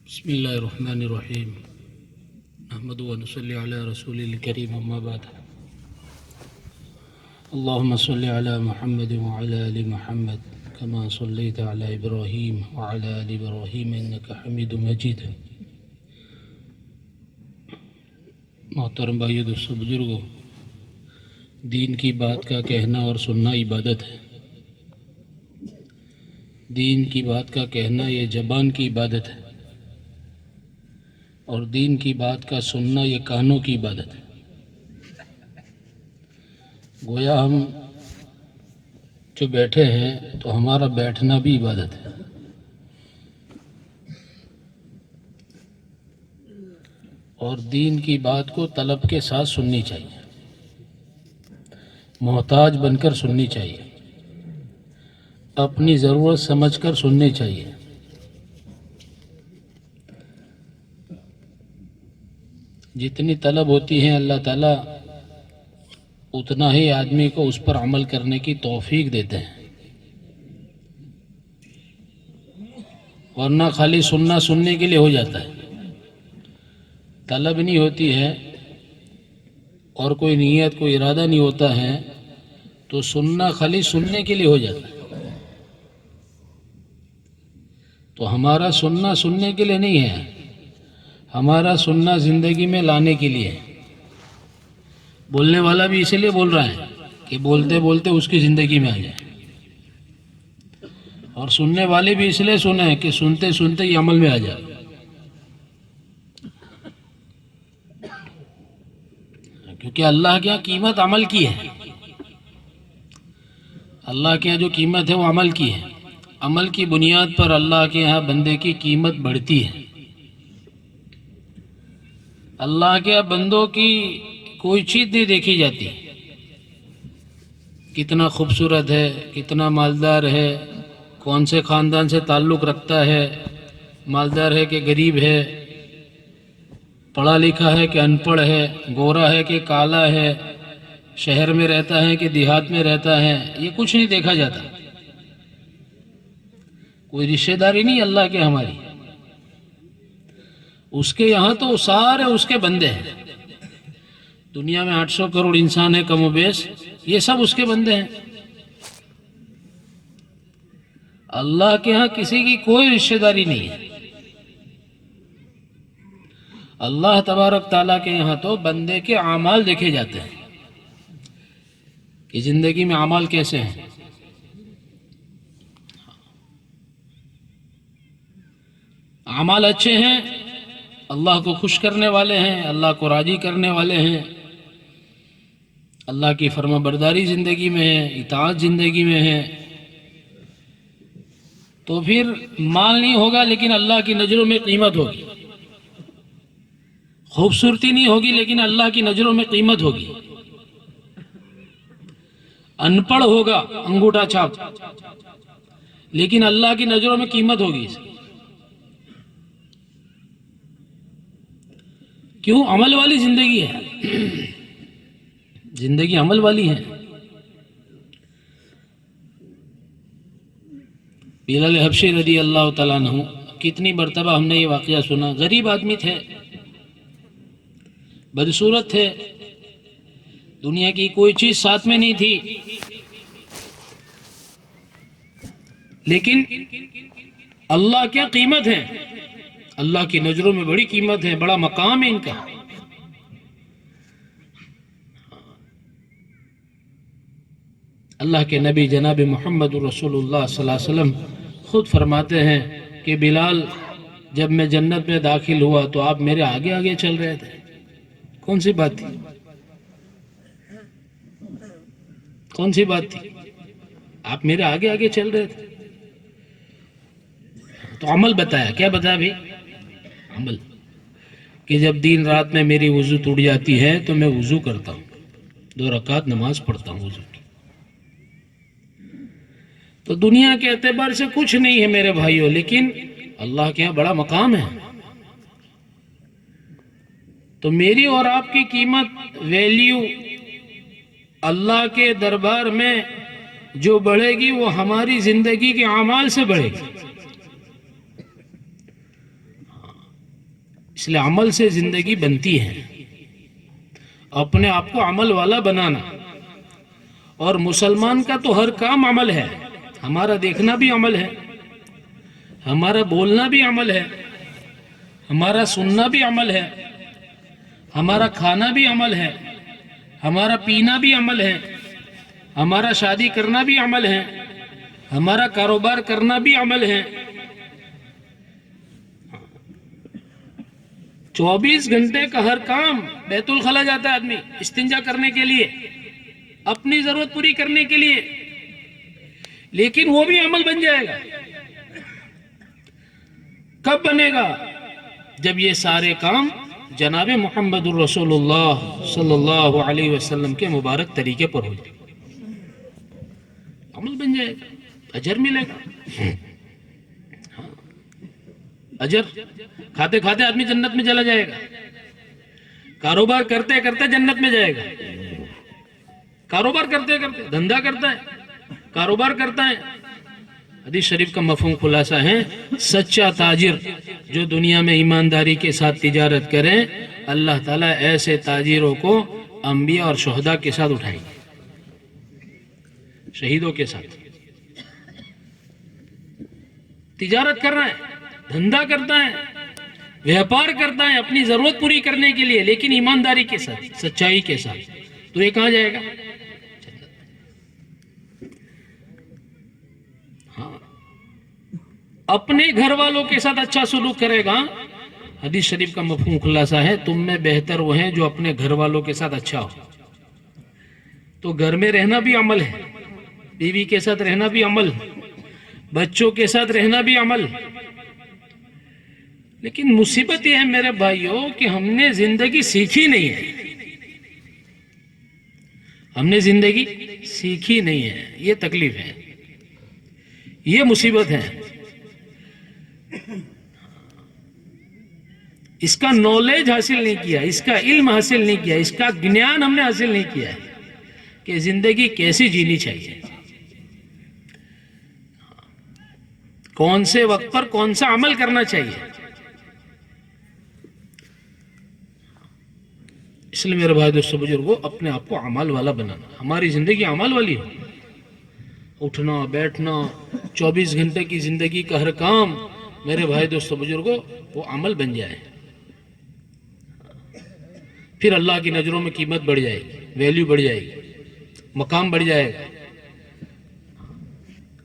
بسم الله الرحمن الرحيم نحمد ونصلي على رسول الكريم أما بعد اللهم صل على محمد وعلى آل محمد كما صليت على إبراهيم وعلى آل إبراهيم إنك حميد مجيد. محترم بھائیو دوستو بزرگو، دین کی بات کا کہنا اور سننا عبادت ہے. دین کی بات کا کہنا یہ زبان کی عبادت ہے، اور دین کی بات کا سننا یہ کانوں کی عبادت ہے. گویا ہم جو بیٹھے ہیں تو ہمارا بیٹھنا بھی عبادت ہے. اور دین کی بات کو طلب کے ساتھ سننی چاہیے، محتاج بن کر سننی چاہیے، اپنی ضرورت سمجھ کر سننی چاہیے. جتنی طلب ہوتی ہے اللہ تعالیٰ اتنا ہی آدمی کو اس پر عمل کرنے کی توفیق دیتے ہیں، ورنہ خالی سننا سننے کے لیے ہو جاتا ہے. طلب نہیں ہوتی ہے اور کوئی نیت کوئی ارادہ نہیں ہوتا ہے تو سننا خالی سننے کے لیے ہو جاتا ہے. تو ہمارا سننا سننے کے لیے نہیں ہے، ہمارا سننا زندگی میں لانے کے لیے ہے. بولنے والا بھی اسی لیے بول رہا ہے کہ بولتے بولتے اس کی زندگی میں آ جائے، اور سننے والے بھی اس لیے سنے کہ سنتے سنتے یہ عمل میں آ جائے. کیونکہ اللہ کے یہاں قیمت عمل کی ہے. اللہ کے یہاں جو قیمت ہے وہ عمل کی ہے. عمل کی بنیاد پر اللہ کے یہاں بندے کی قیمت بڑھتی ہے. اللہ کے یہاں بندوں کی کوئی چیز نہیں دیکھی جاتی، کتنا خوبصورت ہے، کتنا مالدار ہے، کون سے خاندان سے تعلق رکھتا ہے، مالدار ہے کہ غریب ہے، پڑھا لکھا ہے کہ ان پڑھ ہے، گورا ہے کہ کالا ہے، شہر میں رہتا ہے کہ دیہات میں رہتا ہے، یہ کچھ نہیں دیکھا جاتا. کوئی رشتہ داری نہیں اللہ کے ہماری. اس کے یہاں تو سارے اس کے بندے ہیں. دنیا میں 800 کروڑ انسان ہے کم و بیش، یہ سب اس کے بندے ہیں. اللہ کے ہاں کسی کی کوئی رشتہ داری نہیں ہے. اللہ تبارک تعالیٰ کے یہاں تو بندے کے اعمال دیکھے جاتے ہیں کہ زندگی میں اعمال کیسے ہیں. اعمال اچھے ہیں، اللہ کو خوش کرنے والے ہیں، اللہ کو راضی کرنے والے ہیں، اللہ کی فرما برداری زندگی میں ہے، اطاعت زندگی میں ہے، تو پھر مال نہیں ہوگا لیکن اللہ کی نظروں میں قیمت ہوگی. خوبصورتی نہیں ہوگی لیکن اللہ کی نظروں میں قیمت ہوگی. ان پڑھ ہوگا انگوٹھا چھاپ لیکن اللہ کی نظروں میں قیمت ہوگی. کیوں؟ عمل والی زندگی ہے، زندگی عمل والی ہے. بلال حبشی رضی اللہ تعالیٰ عنہ، کتنی مرتبہ ہم نے یہ واقعہ سنا. غریب آدمی تھے، بدصورت تھے، دنیا کی کوئی چیز ساتھ میں نہیں تھی، لیکن اللہ کیا قیمت ہے، اللہ کی نظروں میں بڑی قیمت ہے، بڑا مقام ہے ان کا. اللہ کے نبی جناب محمد رسول اللہ صلی اللہ علیہ وسلم خود فرماتے ہیں کہ بلال جب میں جنت میں داخل ہوا تو آپ میرے آگے آگے چل رہے تھے. کون سی بات تھی؟ کون سی بات تھی؟ آپ میرے آگے آگے چل رہے تھے. تو عمل بتایا، کیا بتایا بھی؟ عمل. کہ جب دن رات میں میری وضو ٹوٹ جاتی ہے تو میں وضو کرتا ہوں، 2 رکعت نماز پڑھتا ہوں وضو کی. تو دنیا کے اعتبار سے کچھ نہیں ہے میرے بھائیوں، لیکن اللہ کے یہاں بڑا مقام ہے. تو میری اور آپ کی قیمت، ویلیو اللہ کے دربار میں جو بڑھے گی وہ ہماری زندگی کے اعمال سے بڑھے گی. اس لیے عمل سے زندگی بنتی ہے، اپنے آپ کو عمل والا بنانا. اور مسلمان کا تو ہر کام عمل ہے، ہمارا دیکھنا بھی عمل ہے، ہمارا بولنا بھی عمل ہے، ہمارا سننا بھی عمل ہے، ہمارا کھانا بھی عمل ہے، ہمارا پینا بھی عمل ہے، ہمارا شادی کرنا بھی عمل ہے، ہمارا کاروبار کرنا بھی عمل ہے. 24 گھنٹے کا ہر کام. بیت الخلا جاتا ہے آدمی استنجا کرنے کے لیے، اپنی ضرورت پوری کرنے کے لیے، لیکن وہ بھی عمل بن جائے گا. کب بنے گا؟ جب یہ سارے کام جناب محمد الرسول اللہ صلی اللہ علیہ وسلم کے مبارک طریقے پر ہو جائے گا، عمل بن جائے گا، اجر ملے گا. اجر کھاتے کھاتے آدمی جنت میں چلا جائے گا، کاروبار کرتے کرتے جنت میں جائے گا. کاروبار کرتے کرتے، دھندا کرتا ہے، کاروبار کرتا ہے. حدیث شریف کا مفہوم خلاصہ ہے، سچا تاجر جو دنیا میں ایمانداری کے ساتھ تجارت کریں، اللہ تعالیٰ ایسے تاجروں کو انبیاء اور شہداء کے ساتھ اٹھائیں گے، شہیدوں کے ساتھ. تجارت کر رہا ہے، دھندا کرتا ہے، ویاپار کرتا ہے اپنی ضرورت پوری کرنے کے لیے، لیکن ایمانداری کے ساتھ، سچائی کے ساتھ، تو یہ کہاں جائے گا؟ ہاں، اپنے گھر والوں کے ساتھ اچھا سلوک کرے گا. حدیث شریف کا مفہوم خلاصہ ہے، تم میں بہتر وہ ہیں جو اپنے گھر والوں کے ساتھ اچھا ہو. تو گھر میں رہنا بھی عمل ہے، بیوی کے ساتھ رہنا بھی عمل، بچوں کے ساتھ رہنا بھی عمل. لیکن مصیبت یہ ہے میرے بھائیوں کہ ہم نے زندگی سیکھی نہیں ہے، ہم نے زندگی سیکھی نہیں ہے. یہ تکلیف ہے، یہ مصیبت ہے. اس کا نالج حاصل نہیں کیا، اس کا علم حاصل نہیں کیا، اس کا گنیان ہم نے حاصل نہیں کیا ہے کہ زندگی کیسی جینی چاہیے، کون سے وقت پر کون سا عمل کرنا چاہیے. اس لیے میرے بھائی دوستو بزرگوں، اپنے آپ کو عمل والا بنانا، ہماری زندگی عمل والی ہو. اٹھنا بیٹھنا 24 گھنٹے کی زندگی کا ہر کام میرے بھائی دوستو بزرگوں وہ عمل بن جائے، پھر اللہ کی نظروں میں قیمت بڑھ جائے گی، ویلیو بڑھ جائے گی، مقام بڑھ جائے گا.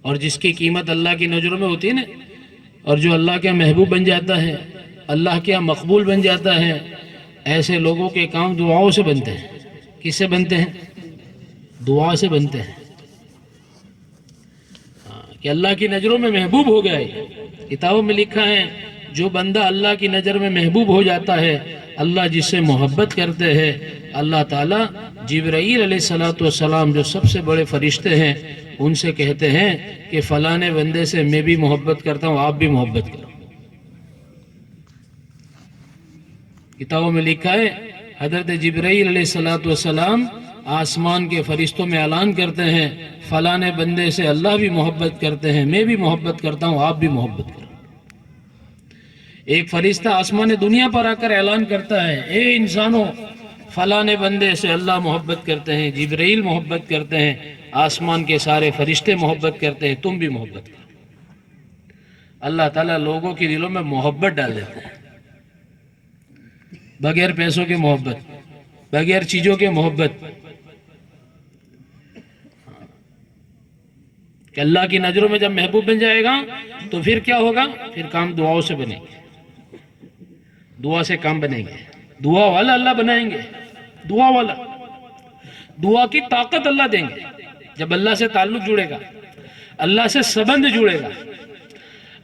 اور جس کی قیمت اللہ کی نظروں میں ہوتی ہے نا، اور جو اللہ کے محبوب بن جاتا ہے، اللہ کے مقبول بن جاتا ہے، ایسے لوگوں کے کام دعاؤں سے بنتے ہیں. کس سے بنتے ہیں؟ دعا سے بنتے ہیں. کہ اللہ کی نظروں میں محبوب ہو گئے. کتابوں میں لکھا ہے جو بندہ اللہ کی نظر میں محبوب ہو جاتا ہے، اللہ جس سے محبت کرتے ہیں، اللہ تعالیٰ جبرائیل علیہ السلام جو سب سے بڑے فرشتے ہیں ان سے کہتے ہیں کہ فلاں بندے سے میں بھی محبت کرتا ہوں، آپ بھی محبت کرو. کتابوں میں لکھا ہے حضرت جبرائیل علیہ السلام آسمان کے فرشتوں میں اعلان کرتے ہیں فلاں بندے سے اللہ بھی محبت کرتے ہیں، میں بھی محبت کرتا ہوں، آپ بھی محبت کرو. ایک فرشتہ آسمان دنیا پر آ کر اعلان کرتا ہے اے انسانوں، فلاں بندے سے اللہ محبت کرتے ہیں، جبرائیل محبت کرتے ہیں، آسمان کے سارے فرشتے محبت کرتے ہیں، تم بھی محبت کرو. اللہ تعالیٰ لوگوں کے دلوں میں محبت ڈال دیتا ہے، بغیر پیسوں کے محبت، بغیر چیزوں کے محبت. کہ اللہ کی نظروں میں جب محبوب بن جائے گا تو پھر کیا ہوگا؟ پھر کام دعاؤں سے بنے گے، دعا سے کام بنیں گے، دعا والا اللہ بنائیں گے. دعا والا، دعا کی طاقت اللہ دیں گے. جب اللہ سے تعلق جڑے گا، اللہ سے سبند جڑے گا.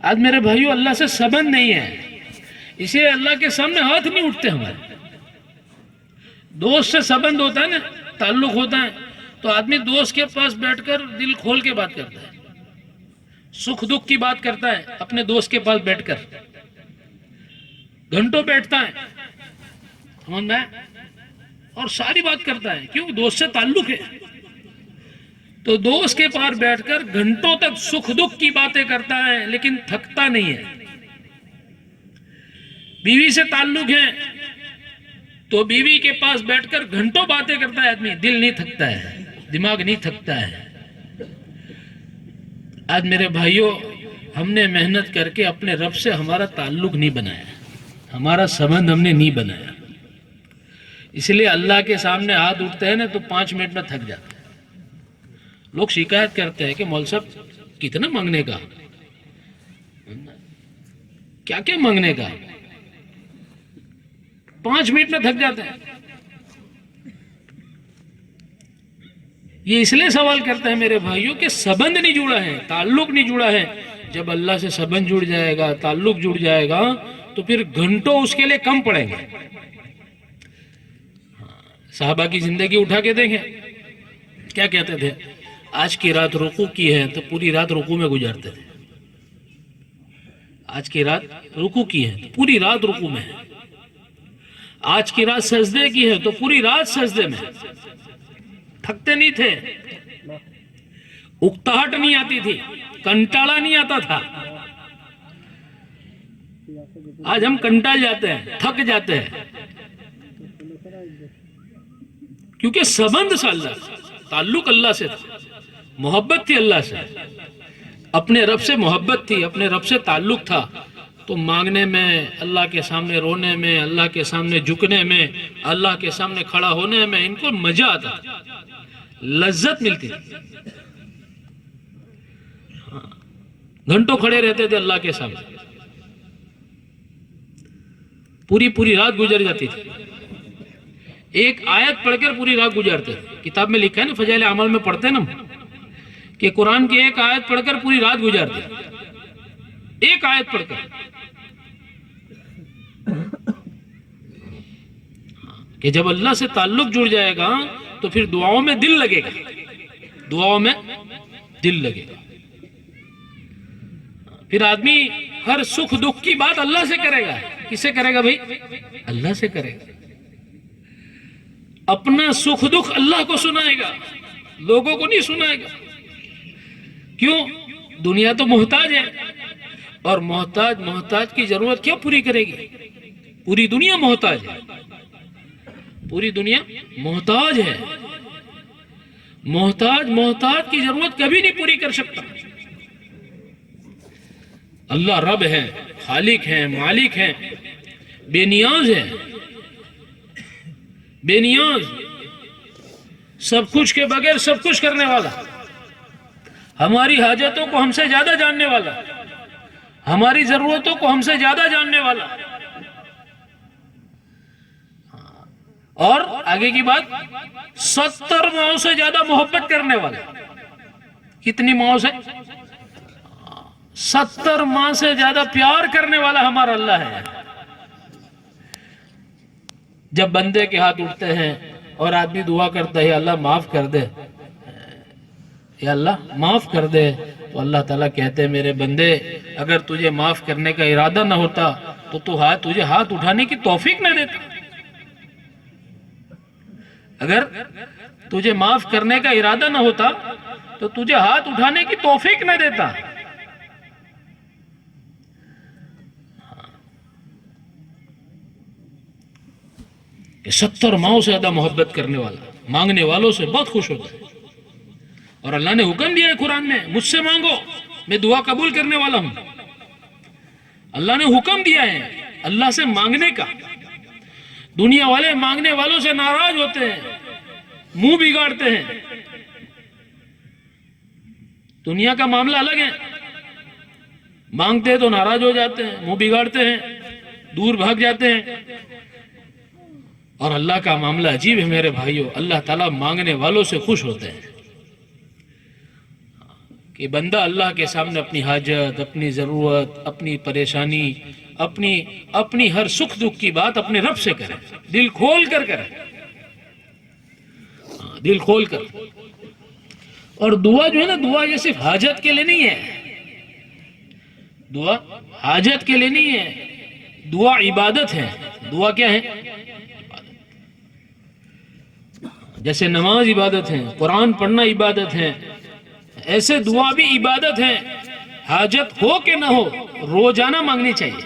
آج میرے بھائیو اللہ سے سبند نہیں ہے، اسے اللہ کے سامنے ہاتھ نہیں اٹھتے ہمارے. دوست سے سبند ہوتا ہے نا، تعلق ہوتا ہے تو آدمی دوست کے پاس بیٹھ کر دل کھول کے بات کرتا ہے، سکھ دکھ کی بات کرتا ہے اپنے دوست کے پاس بیٹھ کر، گھنٹوں بیٹھتا ہے اور ساری بات کرتا ہے. کیوں؟ دوست سے تعلق ہے. تو دوست کے پاس بیٹھ کر گھنٹوں تک سکھ دکھ کی باتیں کرتا ہے لیکن تھکتا نہیں ہے. بیوی سے تعلق ہے تو بیوی کے پاس بیٹھ کر گھنٹوں باتیں کرتا ہے آدمی، دل نہیں تھکتا ہے، دماغ نہیں تھکتا ہے۔ آج میرے بھائیوں، ہم نے محنت کر کے اپنے رب سے ہمارا تعلق نہیں بنایا، ہمارا سبند ہم نے نہیں بنایا، اس لیے اللہ کے سامنے ہاتھ اٹھتے ہیں نا تو 5 منٹ میں تھک جاتے ہیں۔ لوگ شکایت کرتے ہیں کہ مول صاحب کتنا مانگنے کا، کیا کیا مانگنے کا، 5 منٹ میں تھک جاتے ہیں۔ یہ اس لیے سوال کرتا ہے میرے بھائیوں کہ سبند نہیں جڑا ہے، تعلق نہیں جڑا ہے۔ جب اللہ سے سبند جڑ جائے گا، تعلق جڑ جائے گا تو پھر گھنٹوں اس کے لیے کم پڑیں گے۔ صحابہ کی زندگی اٹھا کے دیکھیں، کیا کہتے تھے؟ آج کی رات رکوع کی ہے تو پوری رات رکوع میں گزارتے تھے۔ آج کی رات رکوع کی ہے تو پوری رات رکوع میں ہے۔ آج کی رات سجدے کی ہے تو پوری رات سجدے میں۔ تھکتے نہیں تھے، اکتاہٹ نہیں آتی تھی، کنٹالا نہیں آتا تھا۔ آج ہم کنٹال جاتے ہیں، تھک جاتے ہیں، کیونکہ سبند سے اللہ سے، تعلق اللہ سے تھا، محبت تھی اللہ سے، اپنے رب سے محبت تھی، اپنے رب سے تعلق تھا، تو مانگنے میں، اللہ کے سامنے رونے میں، اللہ کے سامنے جھکنے میں، اللہ کے سامنے کھڑا ہونے میں ان کو مزہ آتا، لذت ملتی تھی۔ گھنٹوں کھڑے رہتے تھے اللہ کے سامنے، پوری رات گزر جاتی تھی، ایک آیت پڑھ کر پوری رات گزارتے تھے۔ کتاب میں لکھا ہے نا، فضائل اعمال میں پڑھتے ہیں نا کہ قرآن کی ایک آیت پڑھ کر پوری رات گزارتے، ایک آیت پڑھ کر، کہ جب اللہ سے تعلق جڑ جائے گا تو پھر دعاؤں میں دل لگے گا، دعاؤں میں دل لگے گا۔ پھر آدمی ہر سکھ دکھ کی بات اللہ سے کرے گا۔ کس سے کرے گا بھائی؟ اللہ سے کرے گا۔ اپنا سکھ دکھ اللہ کو سنائے گا، لوگوں کو نہیں سنائے گا۔ کیوں؟ دنیا تو محتاج ہے، اور محتاج کی ضرورت کیا پوری کرے گی؟ پوری دنیا محتاج ہے، پوری دنیا محتاج ہے۔ محتاج کی ضرورت کبھی نہیں پوری کر سکتا۔ اللہ رب ہے، خالق ہے، مالک ہے، بے نیاز ہے، بے نیاز، سب کچھ کے بغیر سب کچھ کرنے والا، ہماری حاجتوں کو ہم سے زیادہ جاننے والا، ہماری ضرورتوں کو ہم سے زیادہ جاننے والا۔ اور آگے کی بات، 70 ماؤں سے زیادہ محبت کرنے والا۔ کتنی ماؤں سے؟ 70 ماں سے زیادہ پیار کرنے والا ہمارا اللہ ہے۔ جب بندے کے ہاتھ اٹھتے ہیں اور آدمی دعا کرتا ہے اللہ معاف کر دے، یا اللہ معاف کر دے، تو اللہ تعالیٰ کہتے ہیں میرے بندے، اگر تجھے معاف کرنے کا ارادہ نہ ہوتا تو تجھے ہاتھ اٹھانے کی توفیق نہ دیتا۔ اگر تجھے معاف کرنے کا ارادہ نہ ہوتا تو تجھے ہاتھ اٹھانے کی توفیق نہ دیتا۔ کہ 70 ماؤں سے زیادہ محبت کرنے والا، مانگنے والوں سے بہت خوش ہوتا ہے۔ اور اللہ نے حکم دیا ہے قرآن میں، مجھ سے مانگو، میں دعا قبول کرنے والا ہوں۔ اللہ نے حکم دیا ہے اللہ سے مانگنے کا۔ دنیا والے مانگنے والوں سے ناراض ہوتے ہیں، منہ بگاڑتے ہیں۔ دنیا کا معاملہ الگ ہے، مانگتے ہیں تو ناراض ہو جاتے ہیں، منہ بگاڑتے ہیں، دور بھاگ جاتے ہیں۔ اور اللہ کا معاملہ عجیب ہے میرے بھائیوں، اللہ تعالیٰ مانگنے والوں سے خوش ہوتے ہیں کہ بندہ اللہ کے سامنے اپنی حاجت، اپنی ضرورت، اپنی پریشانی، اپنی ہر سکھ دکھ کی بات اپنے رب سے کرے، دل کھول کر کرے، دل کھول کر۔ اور دعا جو ہے نا، دعا یہ صرف حاجت کے لیے نہیں ہے، دعا حاجت کے لیے نہیں ہے، دعا عبادت ہے۔ دعا کیا ہے؟ جیسے نماز عبادت ہے، قرآن پڑھنا عبادت ہے، ایسے دعا بھی عبادت ہے۔ حاجت ہو کہ نہ ہو، روزانہ مانگنی چاہیے،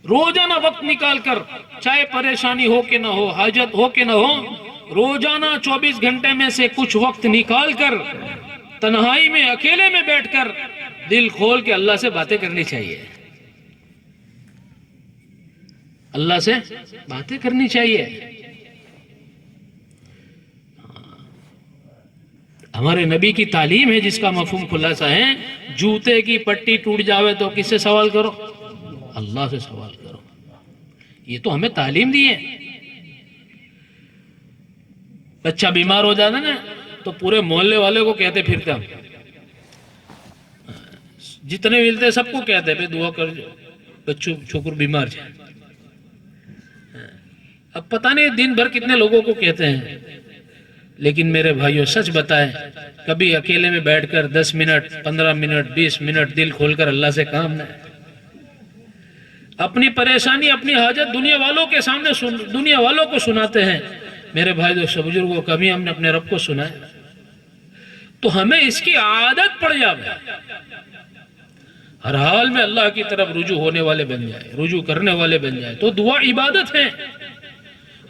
روزانہ وقت نکال کر، چاہے پریشانی ہو کہ نہ ہو، حاجت ہو کہ نہ ہو، روزانہ 24 گھنٹے میں سے کچھ وقت نکال کر تنہائی میں اکیلے میں بیٹھ کر دل کھول کے اللہ سے باتیں کرنی چاہیے، اللہ سے باتیں کرنی چاہیے۔ ہمارے نبی کی تعلیم ہے جس کا مفہوم خلاصہ ہے، جوتے کی پٹی ٹوٹ جاوے تو کس سے سوال کرو؟ اللہ سے سوال کرو۔ یہ تو ہمیں تعلیم دی ہے۔ بچہ بیمار ہو جاتا نا تو پورے محلے والے کو کہتے پھرتے، ہم جتنے ملتے سب کو کہتے بھائی دعا کر بچوں چھوکر بیمار جائے۔ اب پتہ نہیں دن بھر کتنے لوگوں کو کہتے ہیں، لیکن میرے بھائیوں سچ بتائیں، کبھی اکیلے میں بیٹھ کر 10 منٹ 15 منٹ 20 منٹ دل کھول کر اللہ سے کام نہ، اپنی پریشانی اپنی حاجت دنیا والوں کے سامنے دنیا والوں کو سناتے ہیں۔ میرے بھائی دوستو بزرگوں، کبھی ہم نے اپنے رب کو سنا ہے؟ تو ہمیں اس کی عادت پڑ جائے، ہر حال میں اللہ کی طرف رجوع ہونے والے بن جائے، رجوع کرنے والے بن جائے۔ تو دعا عبادت ہے،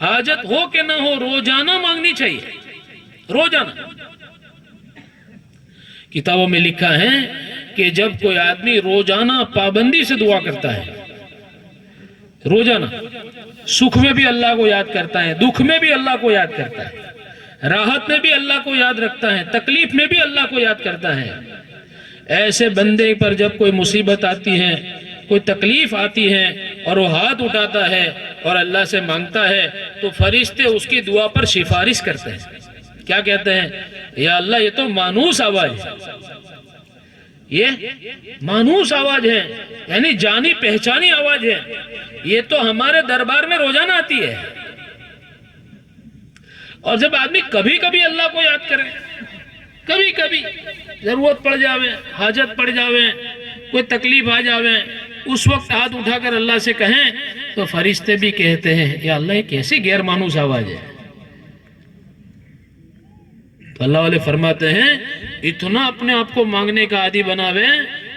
حاجت ہو کہ نہ ہو روزانہ مانگنی چاہیے، روزانہ۔ کتابوں میں لکھا ہے کہ جب کوئی آدمی روزانہ پابندی سے دعا کرتا ہے، روزانہ، سکھ میں بھی اللہ کو یاد کرتا ہے، دکھ میں بھی اللہ کو یاد کرتا ہے، راحت میں بھی اللہ کو یاد رکھتا ہے، تکلیف میں بھی اللہ کو یاد کرتا ہے، ایسے بندے پر جب کوئی مصیبت آتی ہے، کوئی تکلیف آتی ہے اور وہ ہاتھ اٹھاتا ہے اور اللہ سے مانگتا ہے تو فرشتے اس کی دعا پر سفارش کرتے ہیں۔ کیا کہتے ہیں؟ یا اللہ یہ تو مانوس آواز ہے، یہ مانوس آواز ہے، یعنی جانی پہچانی آواز ہے، یہ تو ہمارے دربار میں روزانہ آتی ہے۔ اور جب آدمی کبھی کبھی اللہ کو یاد کرے، کبھی کبھی ضرورت پڑ جاوے، حاجت پڑ جاوے، کوئی تکلیف آ جاوے، اس وقت ہاتھ اٹھا کر اللہ سے کہیں تو فرشتے بھی کہتے ہیں یا اللہ یہ کیسی غیر مانوس آواز ہے۔ تو اللہ والے فرماتے ہیں اتنا اپنے آپ کو مانگنے کا عادی بناوے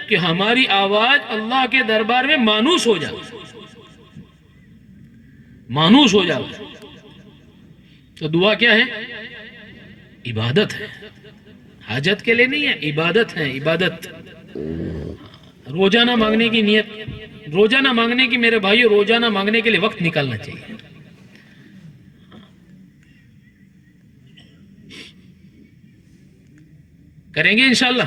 کہ ہماری آواز اللہ کے دربار میں مانوس ہو جائے، مانوس ہو جائے۔ تو دعا کیا ہے؟ عبادت ہے، حاجت کے لیے نہیں ہے، عبادت ہے، عبادت۔ روزانہ مانگنے کی نیت، روزانہ مانگنے کی، میرے بھائیو روزانہ مانگنے کے لیے وقت نکالنا چاہیے۔ کریں گے انشاءاللہ؟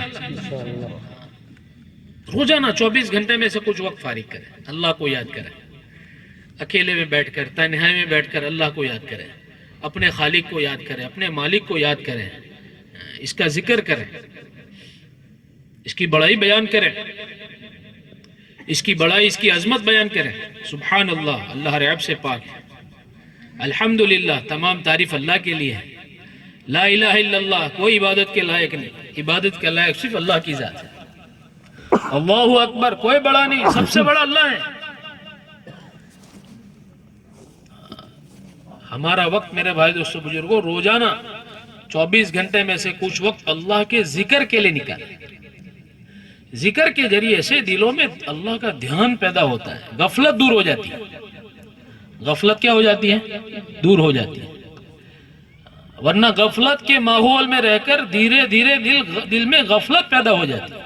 روزانہ 24 گھنٹے میں سے کچھ وقت فارغ کریں، اللہ کو یاد کریں، اکیلے میں بیٹھ کر، تنہائی میں بیٹھ کر اللہ کو یاد کریں، اپنے خالق کو یاد کریں، اپنے مالک کو یاد کریں، اس کا ذکر کریں، اس کی بڑائی بیان کریں، اس کی بڑائی، اس کی عظمت بیان کریں۔ سبحان اللہ، اللہ رب سے پاک ہے، الحمدللہ، تمام تعریف اللہ کے لیے ہے، لا الہ الا اللہ، کوئی عبادت کے لائق نہیں، عبادت کے لائق صرف اللہ کی ذات ہے، اللہ اکبر، کوئی بڑا نہیں، سب سے بڑا اللہ ہے۔ ہمارا وقت میرے بھائی دوستو بزرگوں روزانہ 24 گھنٹے میں سے کچھ وقت اللہ کے ذکر کے لیے نکالیں۔ ذکر کے ذریعے سے دلوں میں اللہ کا دھیان پیدا ہوتا ہے، غفلت دور ہو جاتی ہے۔ غفلت کیا ہو جاتی ہے؟ دور ہو جاتی ہے۔ ورنہ غفلت کے ماحول میں رہ کر دھیرے دھیرے دل میں غفلت پیدا ہو جاتی ہے،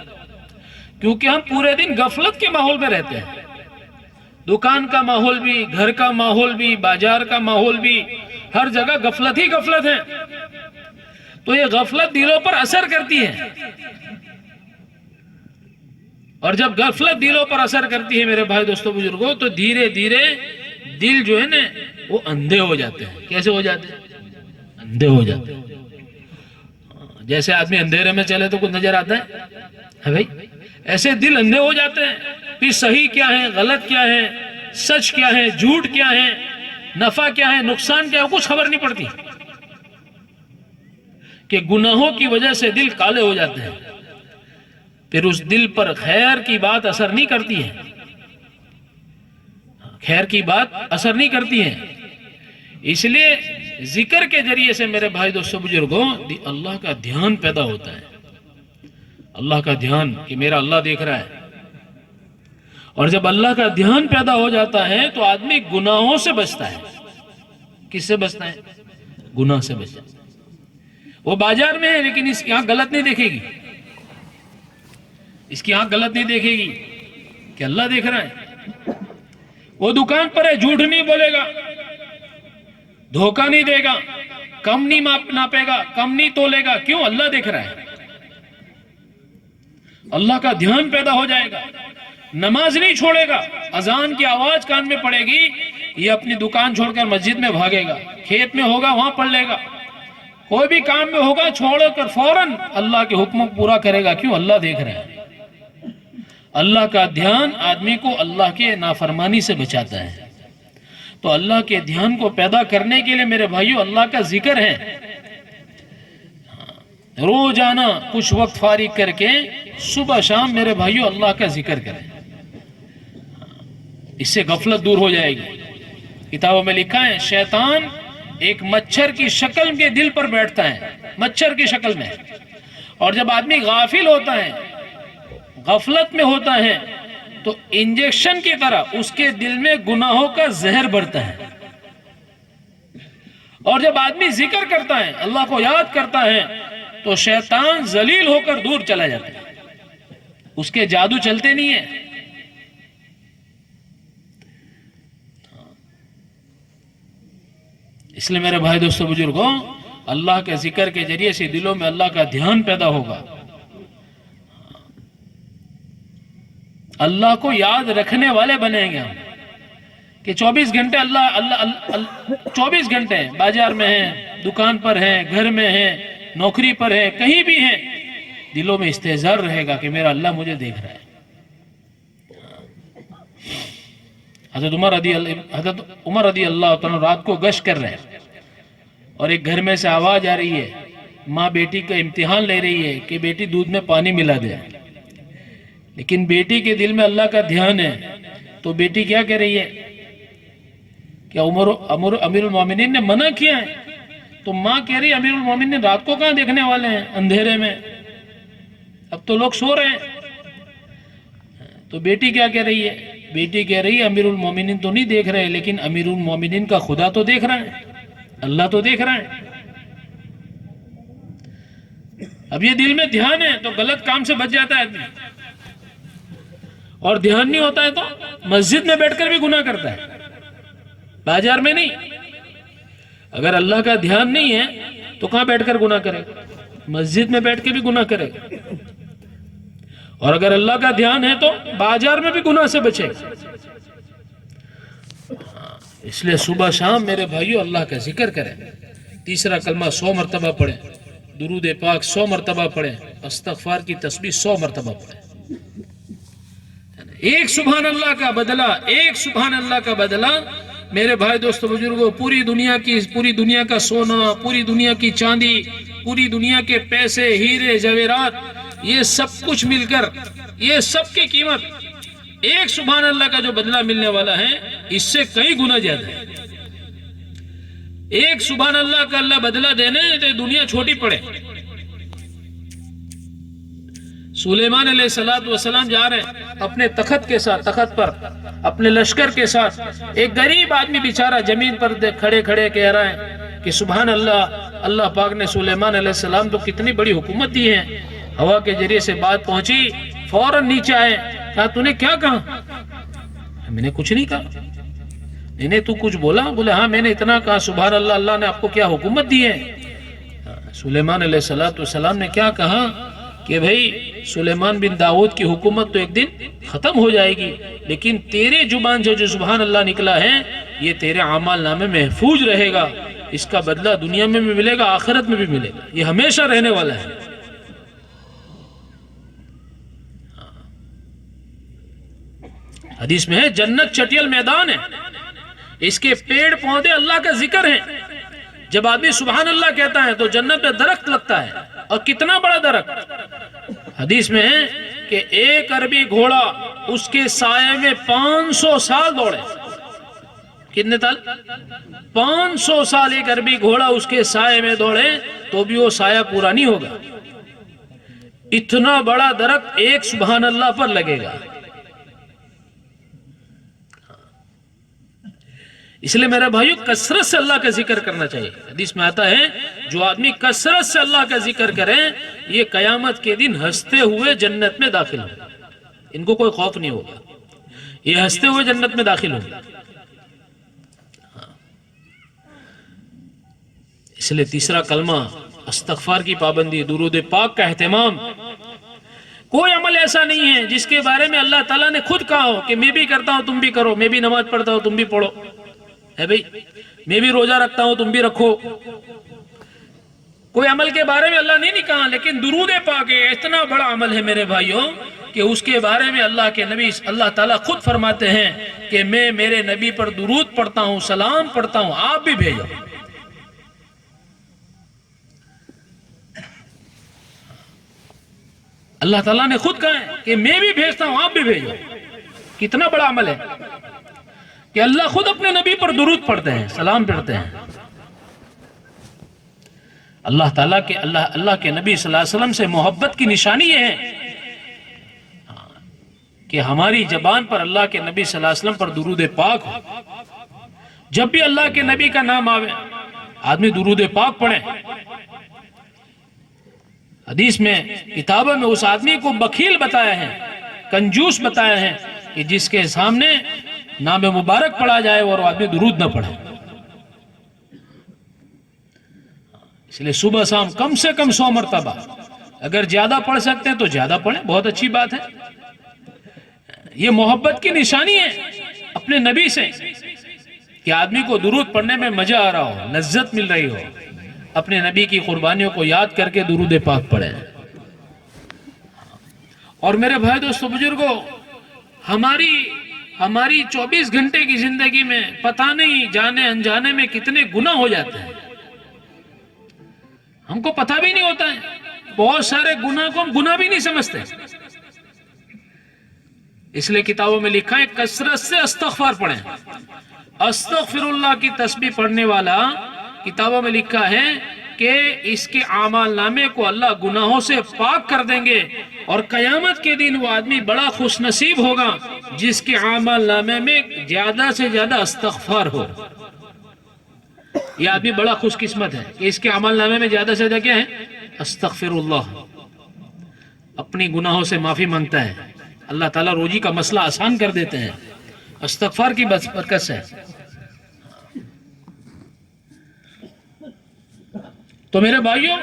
کیونکہ ہم پورے دن غفلت کے ماحول میں رہتے ہیں، دکان کا ماحول بھی، گھر کا ماحول بھی، بازار کا ماحول بھی، ہر جگہ غفلت ہی غفلت ہے۔ تو یہ غفلت دلوں پر اثر کرتی ہے، اور جب غفلت دلوں پر اثر کرتی ہے میرے بھائی دوستو بزرگوں تو دھیرے دھیرے دل جو ہے نا وہ اندھے ہو جاتے ہیں۔ کیسے ہو جاتے ہیں؟ اندھے ہو جاتے ہیں۔ جیسے آدمی اندھیرے میں چلے تو کچھ نظر آتا ہے بھائی، ایسے دل اندھے ہو جاتے ہیں، پھر صحیح کیا ہے، غلط کیا ہے، سچ کیا ہے، جھوٹ کیا ہے، نفع کیا ہے، نقصان کیا ہے، کچھ خبر نہیں پڑتی، کہ گناہوں کی وجہ سے دل کالے ہو جاتے ہیں، پھر اس دل پر خیر کی بات اثر نہیں کرتی ہے، خیر کی بات اثر نہیں کرتی ہے۔ اس لیے ذکر کے ذریعے سے میرے بھائی دوستو بزرگوں اللہ کا دھیان پیدا ہوتا ہے، اللہ کا دھیان کہ میرا اللہ دیکھ رہا ہے، اور جب اللہ کا دھیان پیدا ہو جاتا ہے تو آدمی گناہوں سے بچتا ہے. کس سے بچتا ہے؟ گناہ سے بچتا ہے. وہ بازار میں ہے لیکن اس کی آنکھ غلط نہیں دیکھے گی. اس کی آنکھ غلط نہیں دیکھے گی کہ اللہ دیکھ رہا ہے. وہ دکان پر ہے، جھوٹ نہیں بولے گا، دھوکہ نہیں دے گا، کم نہیں ناپے گا، کم نہیں تولے گا. کیوں؟ اللہ دیکھ رہا ہے. اللہ کا دھیان پیدا ہو جائے گا. نماز نہیں چھوڑے گا، اذان کی آواز کان میں پڑے گی، یہ اپنی دکان چھوڑ کر مسجد میں بھاگے گا، کھیت میں ہوگا وہاں پڑھ لے گا، کوئی بھی کام میں ہوگا چھوڑ کر فوراً اللہ کے حکم پورا کرے گا. کیوں؟ اللہ دیکھ رہے ہیں. اللہ کا دھیان آدمی کو اللہ کے نافرمانی سے بچاتا ہے. تو اللہ کے دھیان کو پیدا کرنے کے لیے میرے بھائیو اللہ کا ذکر ہے. روزانہ کچھ وقت فارغ کر کے صبح شام میرے بھائیو اللہ کا ذکر کریں. اس سے غفلت دور ہو جائے گی. کتابوں میں لکھا ہے شیطان ایک مچھر کی شکل کے دل پر بیٹھتا ہے، مچھر کی شکل میں. اور جب آدمی غافل ہوتا ہے، غفلت میں ہوتا ہے، تو انجیکشن کی طرح اس کے دل میں گناہوں کا زہر بڑھتا ہے. اور جب آدمی ذکر کرتا ہے، اللہ کو یاد کرتا ہے، تو شیطان ذلیل ہو کر دور چلا جاتا ہے. اس کے جادو چلتے نہیں ہیں. اس لیے میرے بھائی دوستو بزرگوں، اللہ کے ذکر کے ذریعے سے دلوں میں اللہ کا دھیان پیدا ہوگا. اللہ کو یاد رکھنے والے بنیں گے ہم کہ 24 گھنٹے اللہ 24 گھنٹے ہیں، بازار میں ہیں، دکان پر ہیں، گھر میں ہیں، نوکری پر ہیں، کہیں بھی ہیں، دلوں میں استحضار رہے گا کہ میرا اللہ مجھے دیکھ رہا ہے. حضرت عمر رضی اللہ تعالیٰ رات کو گشت کر رہے ہیں اور ایک گھر میں سے آواز آ رہی ہے، ماں بیٹی کا امتحان لے رہی ہے کہ بیٹی دودھ میں پانی ملا دے. لیکن بیٹی کے دل میں اللہ کا دھیان ہے تو بیٹی کیا کہہ رہی ہے کہ امیر المومنین نے منع کیا ہے. تو ماں کہہ رہی ہے امیر المومنین رات کو کہاں دیکھنے والے ہیں، اندھیرے میں، اب تو لوگ سو رہے ہیں. تو بیٹی کیا کہہ رہی ہے؟ بیٹی کہہ رہی ہے امیر المومنین تو نہیں دیکھ رہے، لیکن امیر المومنین کا خدا تو دیکھ رہا ہے، اللہ تو دیکھ رہا ہے. اب یہ دل میں دھیان ہے تو غلط کام سے بچ جاتا ہے آدمی. اور دھیان نہیں ہوتا ہے تو مسجد میں بیٹھ کر بھی گناہ کرتا ہے، بازار میں نہیں. اگر اللہ کا دھیان نہیں ہے تو کہاں بیٹھ کر گناہ کرے؟ مسجد میں بیٹھ کے بھی گناہ کرے. اور اگر اللہ کا دھیان ہے تو بازار میں بھی گناہ سے بچے. اس لیے صبح شام میرے بھائیو اللہ کا ذکر کریں. تیسرا کلمہ 100 مرتبہ پڑھیں، درود پاک 100 مرتبہ پڑھیں، استغفار کی تسبیح 100 مرتبہ پڑھیں. ایک سبحان اللہ کا بدلہ، ایک سبحان اللہ کا بدلہ میرے بھائی دوستو بزرگوں، پوری دنیا کا سونا، پوری دنیا کی چاندی، پوری دنیا کے پیسے، ہیرے جواہرات، یہ سب کچھ مل کر، یہ سب کی قیمت ایک سبحان اللہ کا جو بدلہ ملنے والا ہے اس سے کئی گنا زیادہ ہے. ایک سبحان اللہ کا اللہ بدلہ دینے تو دنیا چھوٹی پڑے. سلیمان علیہ السلام جا رہے ہیں اپنے تخت کے ساتھ، تخت پر اپنے لشکر کے ساتھ. ایک غریب آدمی بیچارہ زمین پر کھڑے کھڑے کہہ رہا ہے کہ سبحان اللہ، اللہ پاک نے سلیمان علیہ السلام تو کتنی بڑی حکومت دی ہے. ہوا کے ذریعے سے بات پہنچی، فوراً نیچے آئے، کہا تو نے کیا کہا؟ میں نے کچھ نہیں کہا. نہیں تو کچھ بولا؟ بولے ہاں میں نے اتنا کہا سبحان اللہ، اللہ نے آپ کو کیا حکومت دی ہے. سلیمان علیہ السلام نے کیا کہا کہ بھئی سلیمان بن داؤد کی حکومت تو ایک دن ختم ہو جائے گی، لیکن تیرے زبان سے جو سبحان اللہ نکلا ہے یہ تیرے اعمال نامے محفوظ رہے گا. اس کا بدلہ دنیا میں بھی ملے گا، آخرت میں بھی ملے گا، یہ ہمیشہ رہنے والا ہے. حدیث میں ہے جنت چٹیل میدان ہے، اس کے پیڑ پودے اللہ کا ذکر ہیں. جب آدمی سبحان اللہ کہتا ہے تو جنت میں درخت لگتا ہے، اور کتنا بڑا درخت. حدیث میں ہے کہ ایک عربی گھوڑا اس کے سائے میں 500 سال دوڑے. کتنے سال؟ 500 سال ایک عربی گھوڑا اس کے سائے میں دوڑے تو بھی وہ سایہ پورا نہیں ہوگا. اتنا بڑا درخت ایک سبحان اللہ پر لگے گا. اس لیے میرے بھائیو کثرت سے اللہ کا ذکر کرنا چاہیے. حدیث میں آتا ہے جو آدمی کثرت سے اللہ کا ذکر کرے یہ قیامت کے دن ہنستے ہوئے جنت میں داخل ہوں. ان کو کوئی خوف نہیں ہوگا, یہ ہنستے ہوئے جنت میں داخل ہوں. اس لیے تیسرا کلمہ استغفار کی پابندی, درود پاک کا اہتمام. کوئی عمل ایسا نہیں ہے جس کے بارے میں اللہ تعالیٰ نے خود کہا ہو کہ میں بھی کرتا ہوں تم بھی کرو, میں بھی نماز پڑھتا ہوں تم بھی پڑھو, ہے بھئی, میں بھی روزہ رکھتا ہوں تم بھی رکھو. کوئی عمل کے بارے میں اللہ نے نہیں کہا, لیکن درود پاک اتنا بڑا عمل ہے میرے بھائیوں کہ اس کے بارے میں اللہ کے نبی اللہ تعالیٰ خود فرماتے ہیں کہ میں میرے نبی پر درود پڑھتا ہوں, سلام پڑھتا ہوں, آپ بھی بھیجو. اللہ تعالیٰ نے خود کہا ہے کہ میں بھی بھیجتا ہوں آپ بھی بھیجو. کتنا بڑا عمل ہے کہ اللہ خود اپنے نبی پر درود پڑھتے ہیں, سلام پڑھتے ہیں. اللہ تعالیٰ کے اللہ کے نبی صلی اللہ علیہ وسلم سے محبت کی نشانی یہ ہے کہ ہماری زبان پر اللہ کے نبی صلی اللہ علیہ وسلم پر درود پاک ہو. جب بھی اللہ کے نبی کا نام آوے آدمی درود پاک پڑھے. حدیث میں کتابوں میں اس آدمی کو بخیل بتایا ہے, کنجوس بتایا ہے کہ جس کے سامنے نام مبارک پڑھا جائے اور وہ آدمی درود نہ پڑھے. اس لیے صبح شام کم سے کم 100 مرتبہ, اگر زیادہ پڑھ سکتے ہیں تو زیادہ پڑھیں, بہت اچھی بات ہے. یہ محبت کی نشانی ہے اپنے نبی سے کہ آدمی کو درود پڑھنے میں مزہ آ رہا ہو, لذت مل رہی ہو. اپنے نبی کی قربانیوں کو یاد کر کے درود پاک پڑھیں. اور میرے بھائی دوستو بزرگوں, ہماری 24 گھنٹے کی زندگی میں پتہ نہیں جانے انجانے میں کتنے گناہ ہو جاتے ہیں, ہم کو پتہ بھی نہیں ہوتا ہے. بہت سارے گناہ کو ہم گناہ بھی نہیں سمجھتے. اس لیے کتابوں میں لکھا ہے کثرت سے استغفار پڑھیں. استغفر اللہ کی تسبیح پڑھنے والا, کتابوں میں لکھا ہے کہ اس کے اعمال نامے کو اللہ گناہوں سے پاک کر دیں گے, اور قیامت کے دن وہ آدمی بڑا خوش نصیب ہوگا جس کے اعمال نامے میں زیادہ سے زیادہ استغفار ہو. یہ آدمی بڑا خوش قسمت ہے کہ اس کے اعمال نامے میں زیادہ سے زیادہ کیا ہے, استغفر اللہ. اپنی گناہوں سے معافی مانگتا ہے, اللہ تعالیٰ روزی کا مسئلہ آسان کر دیتے ہیں استغفار کی برکت سے. تو میرے بھائیوں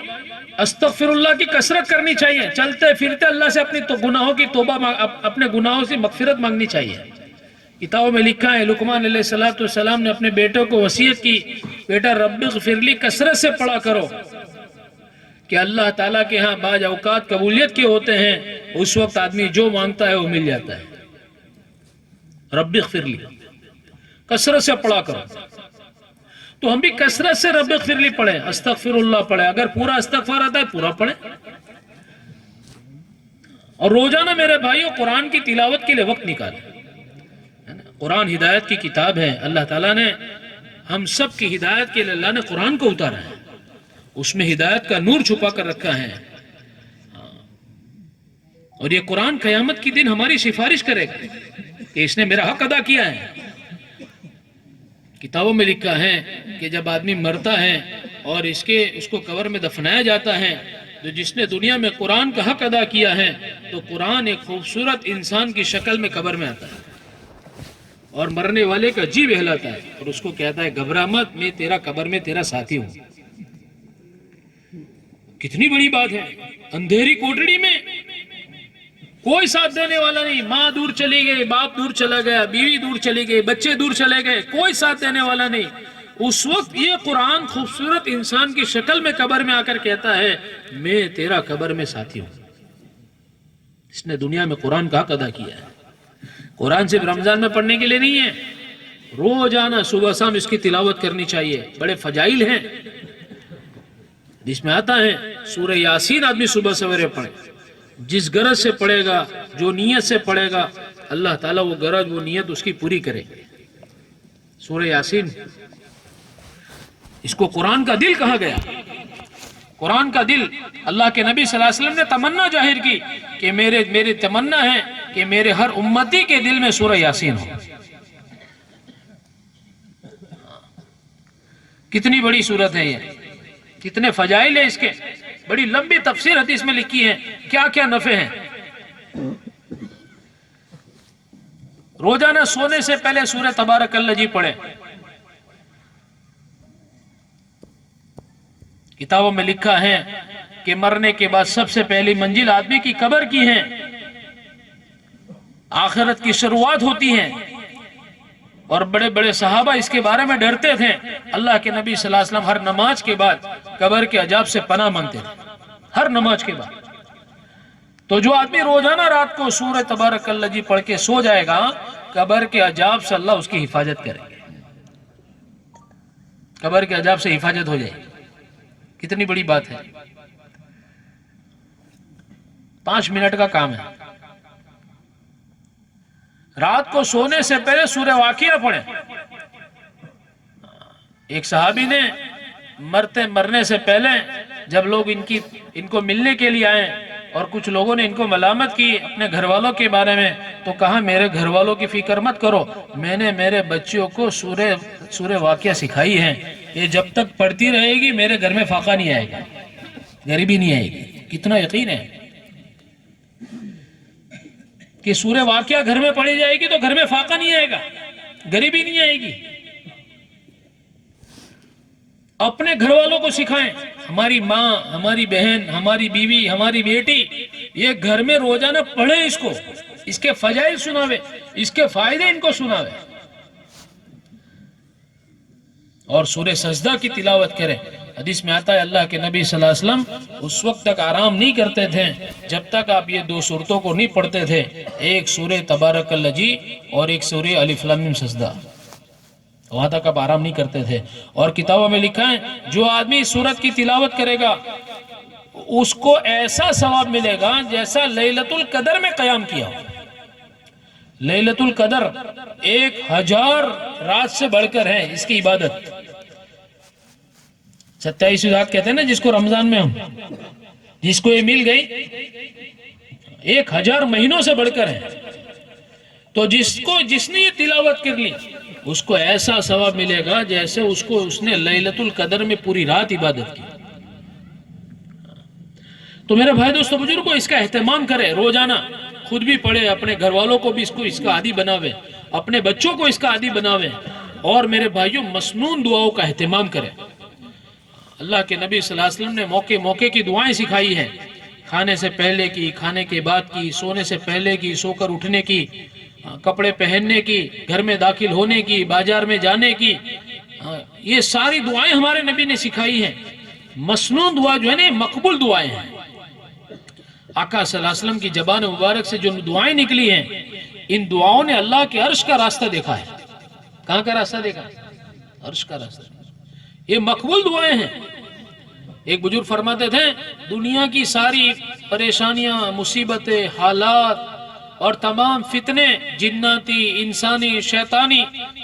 استغفر اللہ کی کثرت کرنی چاہیے. چلتے پھرتے اللہ سے اپنی گناہوں کی توبہ, اپنے گناہوں سے مغفرت مانگنی چاہیے. کتابوں میں لکھا ہے لقمان علیہ السلام نے اپنے بیٹوں کو وصیت کی, بیٹا رب اغفر لی کثرت سے پڑھا کرو, کہ اللہ تعالیٰ کے ہاں بعض اوقات قبولیت کے ہوتے ہیں, اس وقت آدمی جو مانگتا ہے وہ مل جاتا ہے. رب اغفر لی کثرت سے پڑھا کرو. تو ہم بھی کثرت سے رب اغفر لی پڑھیں, استغفر اللہ پڑھیں. اگر پورا استغفار آتا ہے پورا پڑھیں. اور روزانہ میرے بھائیوں قرآن کی تلاوت کے لیے وقت نکالیں. قرآن ہدایت کی کتاب ہے. اللہ تعالیٰ نے ہم سب کی ہدایت کے لیے اللہ نے قرآن کو اتارا ہے, اس میں ہدایت کا نور چھپا کر رکھا ہے. اور یہ قرآن قیامت کی دن ہماری سفارش کرے گا کہ اس نے میرا حق ادا کیا ہے. کتابوں میں لکھا ہے کہ جب آدمی مرتا ہے اور اس کو قبر میں دفنایا جاتا ہے, تو جس نے دنیا میں قرآن کا حق ادا کیا ہے تو قرآن ایک خوبصورت انسان کی شکل میں قبر میں آتا ہے اور مرنے والے کا جی بہلاتا ہے اور اس کو کہتا ہے گھبرا مت, میں تیرا قبر میں تیرا ساتھی ہوں. کتنی بڑی بات ہے. اندھیری کوٹڑی میں کوئی ساتھ دینے والا نہیں, ماں دور چلی گئی, باپ دور چلا گیا, بیوی دور چلی گئی, بچے دور چلے گئے, کوئی ساتھ دینے والا نہیں. اس وقت یہ قرآن خوبصورت انسان کی شکل میں قبر میں آ کر کہتا ہے میں تیرا قبر میں ساتھی ہوں. اس نے دنیا میں قرآن کا حق ادا کیا ہے. قرآن صرف رمضان میں پڑھنے کے لیے نہیں ہے, روزانہ صبح شام اس کی تلاوت کرنی چاہیے. بڑے فضائل ہیں جس میں آتا ہے سورہ یاسین آدمی صبح سویرے پڑھے. جس غرض سے پڑھے گا, جو نیت سے پڑھے گا, اللہ تعالیٰ وہ غرض وہ نیت اس کی پوری کرے. سورہ یاسین اس کو قرآن کا دل کہا گیا. قرآن کا دل. اللہ کے نبی صلی اللہ علیہ وسلم نے تمنا ظاہر کی کہ میری تمنا ہے کہ میرے ہر امتی کے دل میں سورہ یاسین ہو. کتنی بڑی صورت ہے یہ، کتنے فضائل ہیں اس کے، بڑی لمبی تفسیر حدیث میں لکھی ہے، کیا کیا نفع ہیں۔ روزانہ سونے سے پہلے سورہ تبارک الذی پڑھیں۔ کتابوں میں لکھا ہے کہ مرنے کے بعد سب سے پہلی منزل آدمی کی قبر کی ہے، آخرت کی شروعات ہوتی ہے، اور بڑے بڑے صحابہ اس کے بارے میں ڈرتے تھے۔ اللہ کے نبی صلی اللہ علیہ وسلم ہر نماز کے بعد قبر کے عذاب سے پناہ مانگتے تھے، ہر نماز کے بعد۔ تو جو آدمی روزانہ رات کو سورہ تبارک الذی پڑھ کے سو جائے گا، قبر کے عذاب سے اللہ اس کی حفاظت کرے گا، قبر کے عذاب سے حفاظت ہو جائے گی۔ کتنی بڑی بات ہے، 5 منٹ کا کام ہے۔ رات کو سونے سے پہلے سورہ واقعہ پڑھیں۔ ایک صحابی نے مرنے سے پہلے جب لوگ ان کو ملنے کے لیے آئے اور کچھ لوگوں نے ان کو ملامت کی اپنے گھر والوں کے بارے میں، تو کہا میرے گھر والوں کی فکر مت کرو، میں نے میرے بچوں کو سورہ واقعہ سکھائی ہے، یہ جب تک پڑھتی رہے گی میرے گھر میں فاقہ نہیں آئے گا، غریبی نہیں آئے گی۔ کتنا یقین ہے کہ سورہ واقعہ گھر میں پڑھی جائے گی تو گھر میں فاقہ نہیں آئے گا، غریبی نہیں آئے گی۔ اپنے گھر والوں کو سکھائیں، ہماری ماں، ہماری بہن، ہماری بیوی، ہماری بیٹی، یہ گھر میں روزانہ پڑھیں، اس کو، اس کے فضائل سناوے، اس کے فائدے ان کو سناوے، اور سورہ سجدہ کی تلاوت کریں۔ حدیث میں آتا ہے اللہ کے نبی صلی اللہ علیہ وسلم اس وقت تک آرام نہیں کرتے تھے جب تک آپ یہ 2 صورتوں کو نہیں پڑھتے تھے، ایک سورہ تبارک الذی اور ایک سورہ الف لام میم سجدہ، وہاں تک آپ آرام نہیں کرتے تھے۔ اور کتابوں میں لکھا ہے جو آدمی اس سورت کی تلاوت کرے گا اس کو ایسا ثواب ملے گا جیسا لیلۃ القدر میں قیام کیا ہو۔ لیلۃ القدر 1000 رات سے بڑھ کر ہے اس کی عبادت۔ 27 رات کہتے ہیں نا جس کو رمضان میں ہم، جس کو یہ مل گئی 1000 مہینوں سے بڑھ کر ہے۔ تو جس نے یہ تلاوت کر لی اس کو ایسا ثواب ملے گا جیسے اس نے لیلۃ القدر میں پوری رات عبادت کی۔ تو میرے بھائی دوستو بزرگوں، اس کا اہتمام کرے، روزانہ خود بھی پڑھے، اپنے گھر والوں کو بھی اس کا عادی بناوے، اپنے بچوں کو اس کا عادی بناوے، اور میرے بھائیوں مسنون دعاؤں کا اہتمام کرے۔ اللہ کے نبی صلی اللہ علیہ وسلم نے موقع کی دعائیں سکھائی ہیں، کھانے سے پہلے کی، کھانے کے بعد کی، سونے سے پہلے کی، سو کر اٹھنے کی، کپڑے پہننے کی، گھر میں داخل ہونے کی، بازار میں جانے کی، یہ ساری دعائیں ہمارے نبی نے سکھائی ہیں۔ مسنون دعا جو ہے نا مقبول دعائیں ہیں۔ آقا صلی اللہ علیہ وسلم کی زبان مبارک سے جو دعائیں نکلی ہیں، ان دعاؤں نے اللہ کے عرش کا راستہ دیکھا ہے۔ کہاں کا راستہ دیکھا؟ عرش کا راستہ۔ یہ مقبول دعائیں ہیں۔ ایک بزرگ فرماتے تھے دنیا کی ساری پریشانیاں، مصیبتیں، حالات اور تمام فتنے، جناتی، انسانی، شیطانی،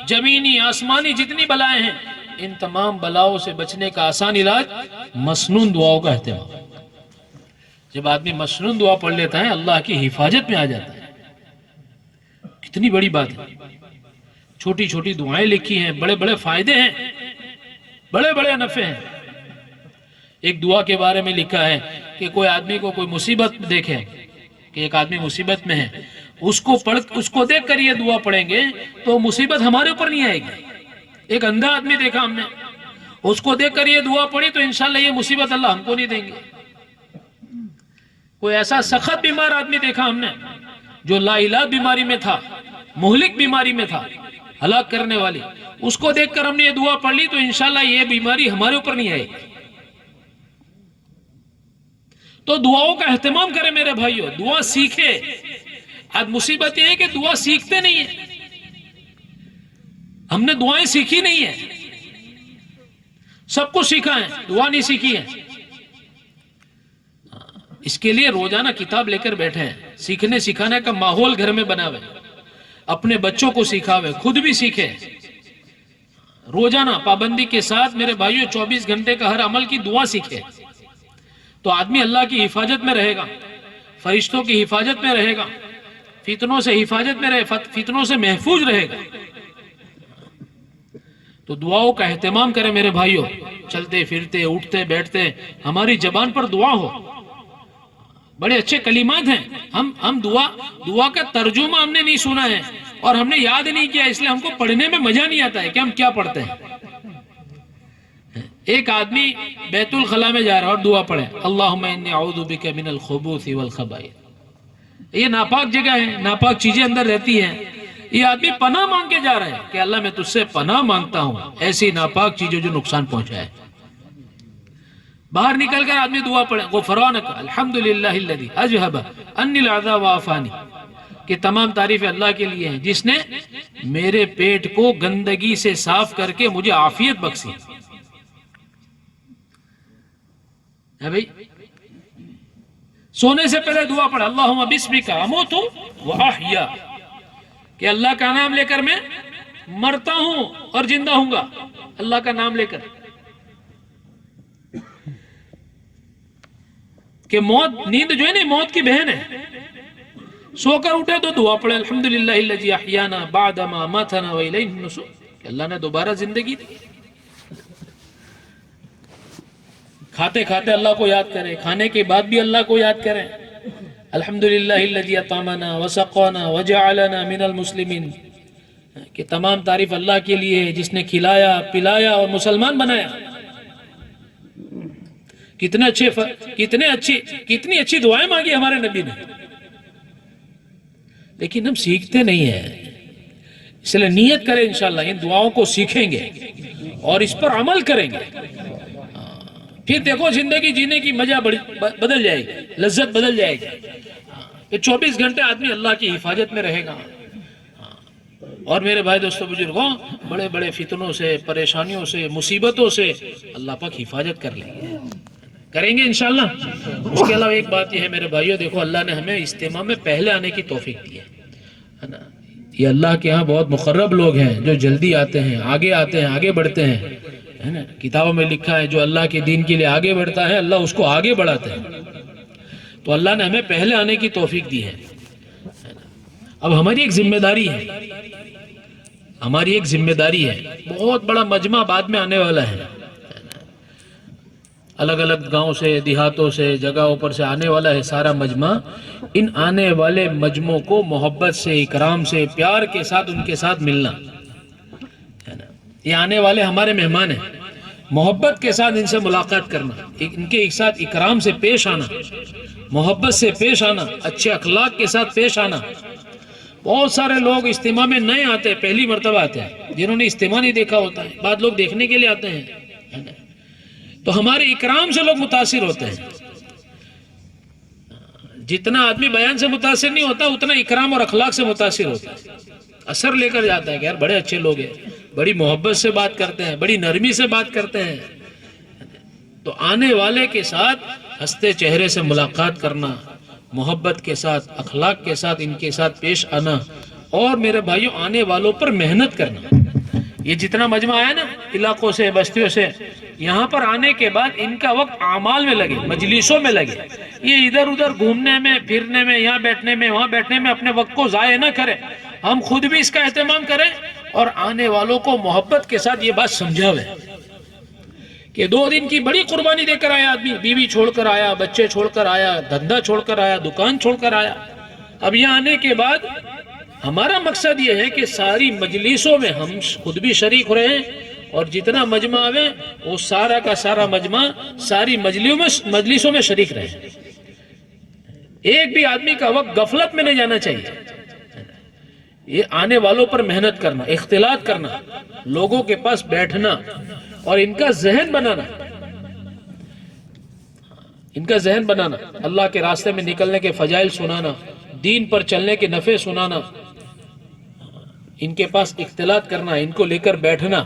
زمینی، آسمانی جتنی بلائیں ہیں، ان تمام بلاؤں سے بچنے کا آسان علاج مسنون دعاؤں کا اہتمام۔ جب آدمی مسنون دعا پڑھ لیتا ہے اللہ کی حفاظت میں آ جاتا ہے۔ کتنی بڑی بات ہے۔ چھوٹی چھوٹی دعائیں لکھی ہیں، بڑے بڑے فائدے ہیں، بڑے بڑے نفع ہیں۔ ایک دعا کے بارے میں لکھا ہے کہ کوئی آدمی کو کوئی مصیبت دیکھے کہ ایک آدمی مصیبت میں ہے، اس کو دیکھ کر یہ دعا پڑھیں گے تو مصیبت ہمارے اوپر نہیں آئے گی۔ ایک اندھا آدمی دیکھا ہم نے، اس کو دیکھ کر یہ دعا پڑھی تو انشاءاللہ یہ مصیبت اللہ ہم کو نہیں دیں گے۔ کوئی ایسا سخت بیمار آدمی دیکھا ہم نے جو لا علاج بیماری میں تھا، مہلک بیماری میں تھا، ہلاک کرنے والی، اس کو دیکھ کر ہم نے یہ دعا پڑھ لی تو انشاءاللہ یہ بیماری ہمارے اوپر نہیں آئے گی۔ تو دعاؤں کا اہتمام کرے میرے بھائیوں، دعا سیکھے۔ آج مصیبت یہ ہے کہ دعا سیکھتے نہیں ہیں، ہم نے دعائیں سیکھی نہیں ہیں، سب کچھ سیکھا ہے، دعا نہیں سیکھی ہے۔ اس کے لیے روزانہ کتاب لے کر بیٹھے ہیں، سیکھنے سکھانے کا ماحول گھر میں بناوے، اپنے بچوں کو سکھاوے، خود بھی سیکھے۔ روزانہ پابندی کے ساتھ میرے بھائیوں 24 گھنٹے کا ہر عمل کی دعا سیکھے تو آدمی اللہ کی حفاظت میں رہے گا، فرشتوں کی حفاظت میں رہے گا، فتنوں سے حفاظت میں رہے، فتنوں سے محفوظ رہے گا۔ تو دعاؤں کا اہتمام کریں میرے بھائیوں، چلتے پھرتے اٹھتے بیٹھتے ہماری زبان پر دعا ہو. بڑے اچھے کلمات ہیں، ہم دعا کا ترجمہ ہم نے نہیں سنا ہے اور ہم نے یاد نہیں کیا، اس لیے ہم کو پڑھنے میں مزہ نہیں آتا ہے کہ ہم کیا پڑھتے ہیں. ایک آدمی بیت الخلاء میں جا رہا ہے اور دعا پڑھے اللہم انی اعوذ بک من الخبث والخبائث. یہ ناپاک جگہ ہے، ناپاک چیزیں اندر رہتی ہیں. یہ آدمی پناہ مانگ کے جا رہا ہے کہ اللہ میں تجھ سے پناہ مانگتا ہوں ایسی ناپاک چیزوں جو نقصان پہنچائے. باہر نکل کر آدمی دعا پڑھے غفرانک الحمدللہ الذی اذھب عنی العذاب وعافانی، کہ تمام تعریف اللہ کے لیے ہیں جس نے میرے پیٹ کو گندگی سے صاف کر کے مجھے عافیت بخشی. ہے بھئی، سونے سے پہلے دعا پڑھا اللہم بسمک اموت واحیا، کہ اللہ کا نام لے کر میں مرتا ہوں اور زندہ ہوں گا. اللہ کا نام لے کر، کہ موت، نیند جو ہے نا موت کی بہن ہے. سو کر اٹھے تو دعا پڑھے الحمدللہ الذی احیانا بعدما اماتنا والیہ النشور، کہ اللہ نے دوبارہ زندگی دی. کھاتے کھاتے اللہ کو یاد کریں، کھانے کے بعد بھی اللہ کو یاد کریں. الحمدللہ الذی اطعمنا وسقانا وجعلنا من المسلمین، کہ تمام تعریف اللہ کے لیے ہے جس نے کھلایا پلایا اور مسلمان بنایا. کتنی اچھی دعائیں مانگی ہمارے نبی نے، لیکن ہم سیکھتے نہیں ہیں. اس لیے نیت کریں انشاءاللہ ان دعاؤں کو سیکھیں گے اور اس پر عمل کریں گے. پھر دیکھو زندگی جینے کی مزہ بدل جائے گی، لذت بدل جائے گی. کہ 24 گھنٹے آدمی اللہ کی حفاظت میں رہے گا. اور میرے بھائی دوستو بزرگوں، بڑے بڑے فتنوں سے، پریشانیوں سے، مصیبتوں سے اللہ پاک حفاظت کر لیں گے، کریں گے انشاءاللہ. اس کے علاوہ ایک بات یہ ہے میرے بھائیوں، دیکھو اللہ نے ہمیں اجتماع میں پہلے آنے کی توفیق دی ہے نا. یہ اللہ کے ہاں بہت مقرب لوگ ہیں جو جلدی آتے ہیں، آگے بڑھتے ہیں، ہے نا. کتابوں میں لکھا ہے جو اللہ کے دین کے لیے آگے بڑھتا ہے اللہ اس کو آگے بڑھاتا ہے. تو اللہ نے ہمیں پہلے آنے کی توفیق دی ہے. اب ہماری ایک ذمہ داری ہے، بہت بڑا مجمع بعد میں آنے والا ہے. الگ الگ گاؤں سے، دیہاتوں سے، جگہوں پر سے آنے والا ہے سارا مجمع. ان آنے والے مجمعوں کو محبت سے، اکرام سے، پیار کے ساتھ ان کے ساتھ ملنا ہے نا. یہ آنے والے ہمارے مہمان ہیں، محبت کے ساتھ ان سے ملاقات کرنا، ان کے ایک ساتھ اکرام سے پیش آنا، محبت سے پیش آنا، اچھے اخلاق کے ساتھ پیش آنا. بہت سارے لوگ اجتماع میں نئے آتے ہیں، پہلی مرتبہ آتے ہیں، جنہوں نے اجتماع نہیں دیکھا ہوتا ہے. بعد لوگ دیکھنے کے لیے آتے ہیں، تو ہمارے اکرام سے لوگ متاثر ہوتے ہیں. جتنا آدمی بیان سے متاثر نہیں ہوتا اتنا اکرام اور اخلاق سے متاثر ہوتا ہے، اثر لے کر جاتا ہے کہ یار بڑے اچھے لوگ ہیں، بڑی محبت سے بات کرتے ہیں، بڑی نرمی سے بات کرتے ہیں. تو آنے والے کے ساتھ ہنستے چہرے سے ملاقات کرنا، محبت کے ساتھ، اخلاق کے ساتھ ان کے ساتھ پیش آنا. اور میرے بھائیوں آنے والوں پر محنت کرنا. یہ جتنا مجمع آیا نا علاقوں سے، بستیوں سے، یہاں پر آنے کے بعد ان کا وقت اعمال میں لگے، مجلسوں میں لگے. یہ ادھر ادھر گھومنے میں، پھرنے میں، یہاں بیٹھنے میں، وہاں بیٹھنے میں اپنے وقت کو ضائع نہ کریں. ہم خود بھی اس کا اہتمام کریں اور آنے والوں کو محبت کے ساتھ یہ بات سمجھاویں کہ 2 دن کی بڑی قربانی دے کر آیا آدمی، بیوی چھوڑ کر آیا، بچے چھوڑ کر آیا، دھندا چھوڑ کر آیا، دکان چھوڑ کر آیا. اب یہاں آنے کے بعد ہمارا مقصد یہ ہے کہ ساری مجلسوں میں ہم خود بھی شریک رہیں اور جتنا مجمع آوے وہ سارا کا سارا مجمع ساری مجلسوں میں شریک رہے. ایک بھی آدمی کا وقت غفلت میں نہیں جانا چاہیے. یہ آنے والوں پر محنت کرنا، اختلاط کرنا، لوگوں کے پاس بیٹھنا اور ان کا ذہن بنانا، اللہ کے راستے میں نکلنے کے فضائل سنانا، دین پر چلنے کے نفع سنانا، ان کے پاس اختلاط کرنا، ان کو لے کر بیٹھنا.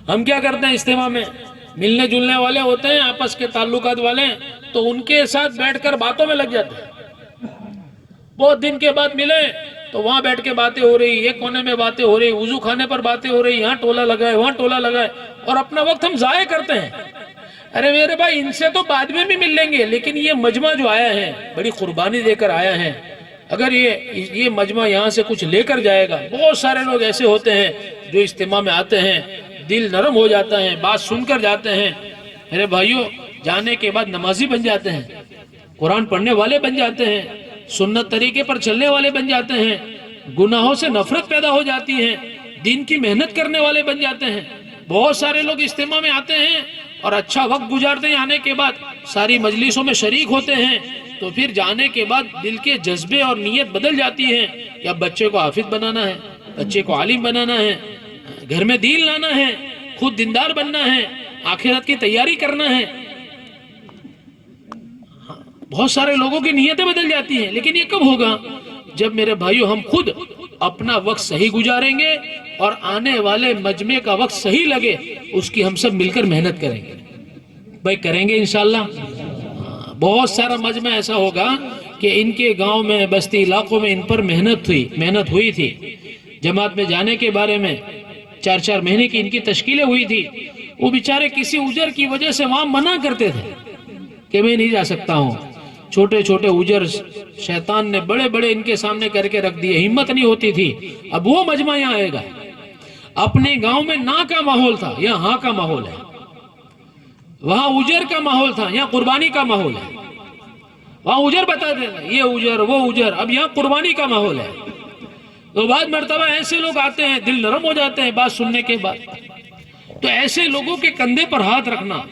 ہم کیا کرتے ہیں اجتماع میں، ملنے جلنے والے ہوتے ہیں، آپس کے تعلقات والے، تو ان کے ساتھ بیٹھ کر باتوں میں لگ جاتے ہیں. بہت دن کے بعد ملے تو وہاں بیٹھ کے باتیں ہو رہی، ایک کونے میں باتیں ہو رہی، وضو خانے پر باتیں ہو رہی، یہاں ٹولا لگائے وہاں ٹولا لگائے، اور اپنا وقت ہم ضائع کرتے ہیں. ارے میرے بھائی ان سے تو بعد میں بھی مل لیں گے، لیکن یہ مجمع جو آیا ہے بڑی قربانی دے کر آیا ہے. اگر یہ مجمع یہاں سے کچھ لے کر جائے گا، بہت سارے لوگ ایسے ہوتے ہیں جو اجتماع میں آتے ہیں دل نرم ہو جاتا ہے، بات سن کر جاتے ہیں. میرے بھائیوں، جانے کے بعد نمازی بن جاتے ہیں، قرآن پڑھنے والے بن جاتے ہیں، سنت طریقے پر چلنے والے بن جاتے ہیں، گناہوں سے نفرت پیدا ہو جاتی ہے، دین کی محنت کرنے والے بن جاتے ہیں. بہت سارے لوگ اجتماع میں آتے ہیں اور اچھا وقت گزارتے ہیں، آنے کے بعد ساری مجلسوں میں شریک ہوتے ہیں، تو پھر جانے کے بعد دل کے جذبے اور نیت بدل جاتی ہے کہ اب بچے کو حافظ بنانا ہے، بچے کو عالم بنانا ہے، گھر میں دین لانا ہے، خود دیندار بننا ہے، آخرت کی تیاری کرنا ہے. بہت سارے لوگوں کی نیتیں بدل جاتی ہیں. لیکن یہ کب ہوگا؟ جب میرے بھائیو ہم خود اپنا وقت صحیح گزاریں گے اور آنے والے مجمع کا وقت صحیح لگے، اس کی ہم سب مل کر محنت کریں گے. بھائی کریں گے انشاءاللہ. بہت سارا مجمع ایسا ہوگا کہ ان کے گاؤں میں، بستی علاقوں میں ان پر محنت ہوئی تھی. جماعت میں جانے کے بارے میں 4 مہینے کی ان کی تشکیلیں ہوئی تھی. وہ بیچارے کسی اجر کی وجہ سے وہاں منع کرتے تھے کہ میں نہیں جا سکتا ہوں. چھوٹے چھوٹے اجر شیطان نے بڑے بڑے ان کے سامنے کر کے رکھ دیے، ہمت نہیں ہوتی تھی. اب وہ مجمع یہاں آئے گا. اپنے گاؤں میں نا کا ماحول تھا، یہاں ہاں کا ماحول ہے. وہاں اجر کا ماحول تھا، یہاں قربانی کا ماحول ہے. وہاں اجر بتا دینا، یہ اجر وہ اجر، اب یہاں قربانی کا ماحول ہے. تو بعد مرتبہ ایسے لوگ آتے ہیں، دل نرم ہو جاتے ہیں بات سننے کے بعد. تو ایسے لوگوں کے کندھے پر ہاتھ رکھنا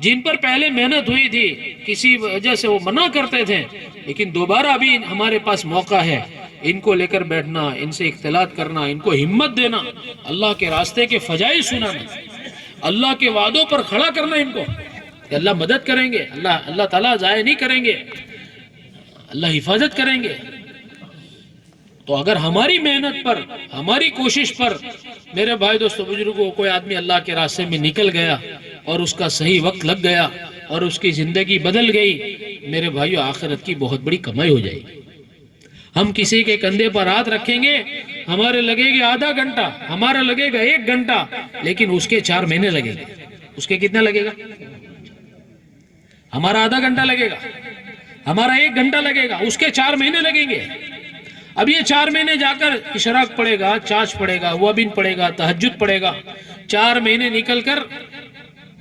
جن پر پہلے محنت ہوئی تھی، کسی وجہ سے وہ منع کرتے تھے، لیکن دوبارہ ابھی ہمارے پاس موقع ہے. ان کو لے کر بیٹھنا، ان سے اختلاط کرنا، ان کو ہمت دینا، اللہ کے راستے کے فضائل سنانا، اللہ کے وعدوں پر کھڑا کرنا ان کو کہ اللہ مدد کریں گے، اللہ تعالیٰ ضائع نہیں کریں گے، اللہ حفاظت کریں گے. تو اگر ہماری محنت پر، ہماری کوشش پر میرے بھائی دوستو بزرگوں کوئی آدمی اللہ کے راستے میں نکل گیا اور اس کا صحیح وقت لگ گیا اور اس کی زندگی بدل گئی، میرے بھائیو آخرت کی بہت بڑی کمائی ہو جائے گی. ہم کسی کے کندھے پر ہاتھ رکھیں گے، ہمارے لگے گی آدھا گھنٹہ، ہمارا لگے گا 1 گھنٹہ، لیکن اس کے 4 مہینے لگیں گے. اس کے کتنا لگے گا؟ ہمارا آدھا گھنٹہ لگے گا، ہمارا 1 گھنٹہ لگے گا، اس کے 4 مہینے لگیں گے. اب یہ 4 مہینے جا کر اشراق پڑے گا، چاش پڑے گا، وابن پڑے گا، تہجد پڑے گا. 4 مہینے نکل کر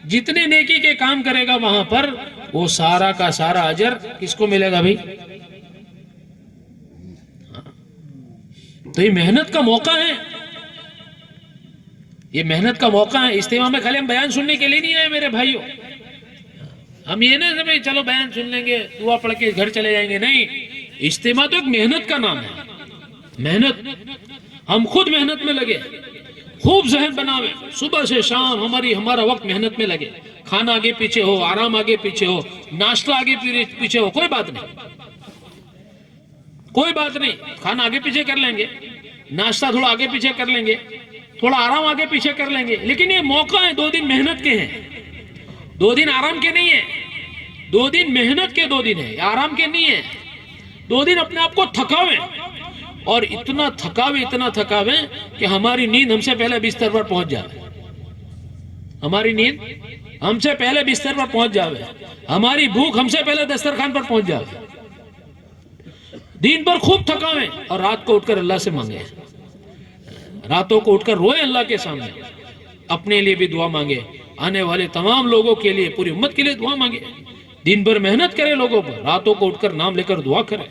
جتنے نیکی کے کام کرے گا وہاں پر وہ سارا کا سارا اجر کس کو ملے گا بھائی؟ تو یہ محنت کا موقع ہے، یہ محنت کا موقع ہے. اجتماع میں خالی ہم بیان سننے کے لیے نہیں آئے میرے بھائیوں. ہم یہ نہیں سمجھے چلو بیان سن لیں گے، دعا پڑھ کے گھر چلے جائیں گے. نہیں، اجتماع تو ایک محنت کا نام ہے. محنت، ہم خود محنت میں لگے، خوب ذہن بناوے، صبح سے شام ہمارا وقت محنت میں لگے. کھانا آگے پیچھے ہو، آرام آگے پیچھے ہو، ناشتہ آگے پیچھے ہو، کوئی بات نہیں، کوئی بات نہیں. کھانا آگے پیچھے کر لیں گے، ناشتہ تھوڑا آگے پیچھے کر لیں گے، تھوڑا آرام آگے پیچھے کر لیں گے. لیکن یہ موقع ہے، 2 دن محنت کے ہیں، 2 دن آرام کے نہیں ہیں. 2 دن محنت کے 2 دن ہیں، آرام کے نہیں ہیں. 2 دن اپنے آپ کو تھکاویں، اور اتنا تھکاویں کہ ہماری نیند ہم سے پہلے بستر پر پہنچ جائے. ہماری نیند ہم سے پہلے بستر پر پہنچ جائے، ہماری بھوک ہم سے پہلے دسترخوان پر پہنچ جائے. دن بھر خوب تھکاویں اور رات کو اٹھ کر اللہ سے مانگے، راتوں کو اٹھ کر روئے اللہ کے سامنے، اپنے لیے بھی دعا مانگے، آنے والے تمام لوگوں کے لیے، پوری امت کے لیے دعا مانگے. دن بھر محنت کرے لوگوں پر، راتوں کو اٹھ کر نام لے کر دعا کرے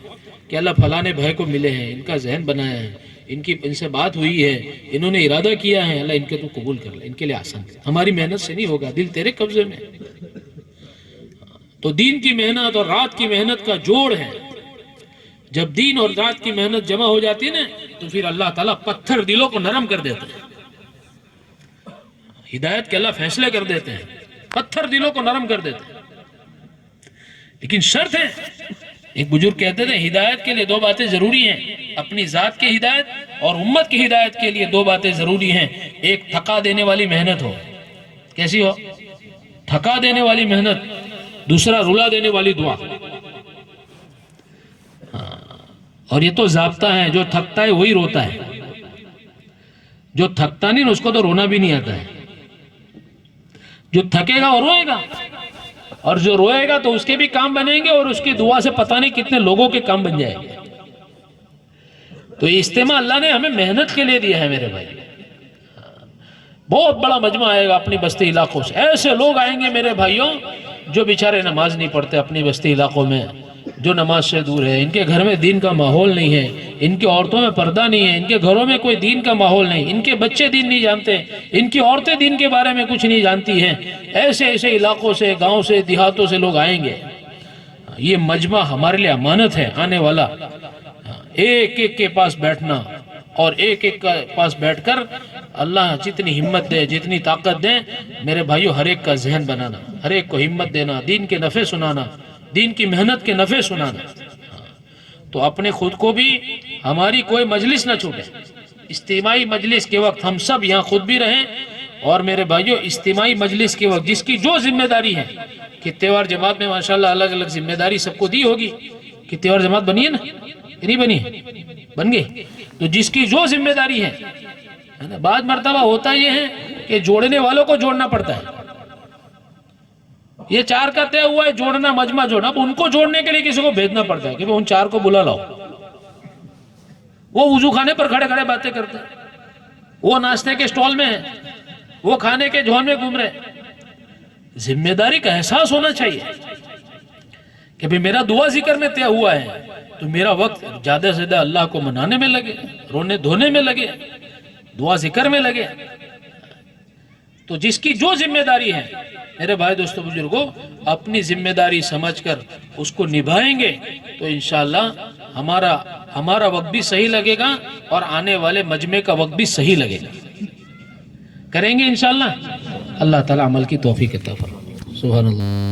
کہ اللہ فلانے بھائی کو ملے ہیں، ان کا ذہن بنایا ہے، ان سے بات ہوئی ہے، انہوں نے ارادہ کیا ہے، اللہ ان کے تو قبول کر لے، ان کے لیے آسان کر. ہماری محنت سے نہیں ہوگا، دل تیرے قبضے میں. تو دین کی محنت اور رات کی محنت کا جوڑ ہے. جب دین اور رات کی محنت جمع ہو جاتی ہے نا، تو پھر اللہ تعالیٰ پتھر دلوں کو نرم کر دیتے ہیں. ہدایت کے اللہ فیصلے کر دیتے ہیں، پتھر دلوں کو نرم کر دیتے ہیں. لیکن شرط ہے، ایک بزرگ کہتے تھے ہدایت کے لیے 2 باتیں ضروری ہیں، اپنی ذات کی ہدایت اور امت کی ہدایت کے لیے 2 باتیں ضروری ہیں. ایک تھکا دینے والی محنت ہو. کیسی ہو؟ تھکا دینے والی محنت. دوسرا رلا دینے والی دعا. اور یہ تو ضابطہ ہے، جو تھکتا ہے وہی روتا ہے، جو تھکتا نہیں اس کو تو رونا بھی نہیں آتا ہے. جو تھکے گا وہ روئے گا، اور جو روئے گا تو اس کے بھی کام بنیں گے، اور اس کی دعا سے پتہ نہیں کتنے لوگوں کے کام بن جائیں گے. تو یہ اجتماع اللہ نے ہمیں محنت کے لیے دیا ہے میرے بھائی. بہت بڑا مجمع آئے گا اپنی بستی علاقوں سے. ایسے لوگ آئیں گے میرے بھائیوں جو بیچارے نماز نہیں پڑھتے اپنی بستی علاقوں میں، جو نماز سے دور ہے، ان کے گھر میں دین کا ماحول نہیں ہے، ان کی عورتوں میں پردہ نہیں ہے، ان کے گھروں میں کوئی دین کا ماحول نہیں، ان کے بچے دین نہیں جانتے، ان کی عورتیں دین کے بارے میں کچھ نہیں جانتی ہیں. ایسے ایسے علاقوں سے، گاؤں سے، دیہاتوں سے لوگ آئیں گے. یہ مجمع ہمارے لیے امانت ہے آنے والا. ایک ایک کے پاس بیٹھنا اور ایک ایک کے پاس بیٹھ کر اللہ جتنی ہمت دے، جتنی طاقت دے، میرے بھائیوں ہر ایک کا ذہن بنانا، ہر ایک کو ہمت دینا، دین کے نفع سنانا، دین کی محنت کے نفع سنانا. تو اپنے خود کو بھی ہماری کوئی مجلس نہ چھوٹے. اجتماعی مجلس کے وقت ہم سب یہاں خود بھی رہیں. اور میرے بھائیوں اجتماعی مجلس کے وقت جس کی جو ذمہ داری ہے کہ تہوار جماعت میں ماشاءاللہ الگ الگ ذمہ داری سب کو دی ہوگی کہ تہوار جماعت بنی ہے نا، نہیں بنی؟ بن گئی. تو جس کی جو ذمہ داری ہے، بعض مرتبہ ہوتا یہ ہے کہ جوڑنے والوں کو جوڑنا پڑتا ہے. یہ 4 کا طے ہوا ہے جوڑنا، مجمع جوڑنا، اب ان کو جوڑنے کے لیے کسی کو بھیجنا پڑتا ہے کہ ان 4 کو بلا لاؤ. وہ وضو خانے پر کھڑے کھڑے باتیں کرتے ہیں، وہ ناشتے کے سٹال میں ہیں، وہ کھانے کے جھون میں گھوم رہے. ذمہ داری کا احساس ہونا چاہیے کہ بھی میرا دعا ذکر میں طے ہوا ہے تو میرا وقت زیادہ سے زیادہ اللہ کو منانے میں لگے، رونے دھونے میں لگے، دعا ذکر میں لگے. تو جس کی جو ذمہ داری ہے میرے بھائی دوستو بزرگوں، اپنی ذمہ داری سمجھ کر اس کو نبھائیں گے تو انشاءاللہ ہمارا وقت بھی صحیح لگے گا اور آنے والے مجمع کا وقت بھی صحیح لگے گا. کریں گے انشاءاللہ. اللہ تعالی عمل کی توفیق عطا فرمائے. سبحان اللہ.